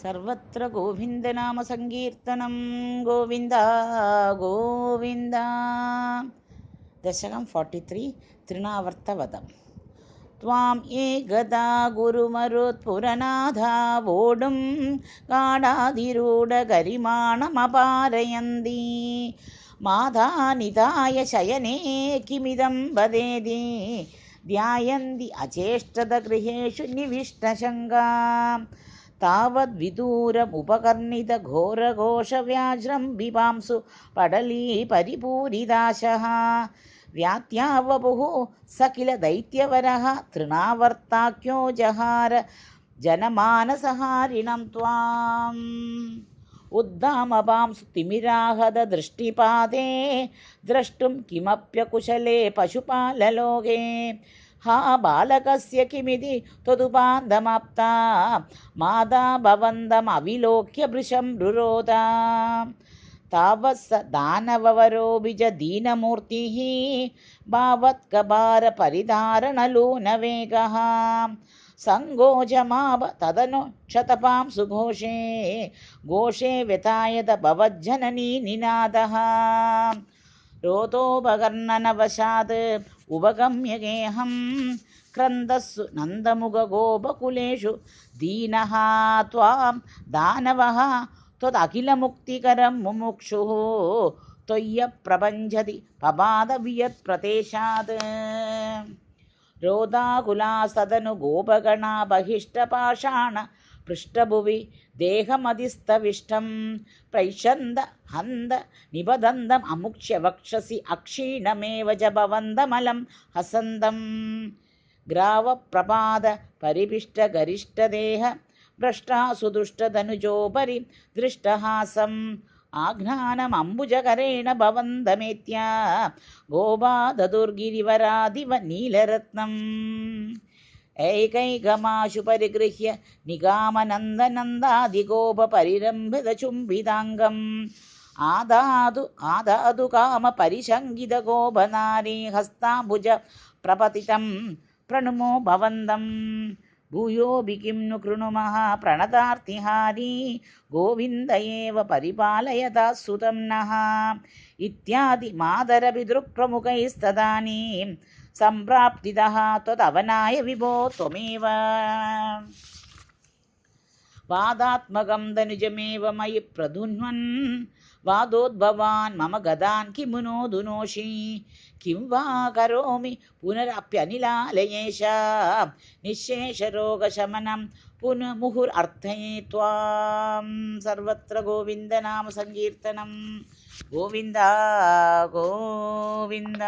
सर्वत्र गोविन्दनाम सङ्कीर्तनं गोविन्द गोविन्द। दशकं 43 तृणावर्तवदम्। त्वां एकदा गुरुमरुत्पुरनाथा वोढुं गाढाधिरूढगरिमाणमपारयन्ती माधा निधाय शयने किमिदं वदेति ध्यायन्ति अचेष्टदगृहेषु निविष्टशङ्का तावद्विदूरमुपकर्णितघोरघोषव्याज्रं बिपांसु पडली परिपूरिदाशः व्यात्यावपुः स किल दैत्यवरः तृणावर्ताख्यो जहार जनमानसहारिणं त्वाम् उद्दामपांसु तिमिराहददृष्टिपाते द्रष्टुं किमप्यकुशले पशुपाललोके हा बालकस्य किमिति त्वदुपान्दमाप्ता मादा भवन्तमविलोक्य भृशं रुरोध तावत् स दानववरोऽभिज दीनमूर्तिः भावत्कभारपरिधारणलूनवेगः सङ्गोजमाव तदनु क्षतपां सुघोषे घोषे व्यथायत भवज्जननी निनादः रोदोपकर्णनवशात् उपगम्य गेहं क्रन्दस्सु नन्दमुखगोपकुलेषु दीनः त्वां दानवः त्वदखिलमुक्तिकरं मुमुक्षुः त्वय्यप्रपञ्चति पपादवियत्प्रदेशात् रोदाकुलास्तदनु गोपगणा बहिष्टपाषाण पृष्ठभुवि देहमधिस्तविष्टं प्रैषन्द हन्द निबदन्दम् अमुक्ष्य वक्षसि अक्षीणमेव च भवन्दमलं हसन्दं ग्रावप्रपाद परिपिष्टगरिष्ठदेह भ्रष्टा सुदुष्टधनुजोपरि दृष्टहासम् आघ्नानमम्बुजकरेण भवन्दमेत्य गोपाददुर्गिरिवरादिव नीलरत्नम् ऐकैकमाशु परिगृह्य निगामनन्दनन्दादिगोपरिरम्भितचुम्बिताङ्गम् आदादु कामपरिशङ्गितगोपनारी हस्ताम्बुज प्रपतितं प्रणुमो भवन्दम् भूयोऽपि किं नु कृणुमः प्रणतार्तिहारी गोविन्द एव परिपालयता सुतं नः इत्यादि मादरपितृप्रमुखैस्तदानीं सम्प्राप्तितः त्वदवनाय विभो त्वमेव वादात्मकं धनुजमेव मयि प्रधुन्वन् वादोद्भवान् मम गदान् किमु नोदुनोषि किं वा करोमि पुनरप्यनिलालयेश निःशेषरोगशमनं पुनमुहुरर्थये त्वां सर्वत्र गोविन्दनाम सङ्कीर्तनं गोविन्द गोविन्द।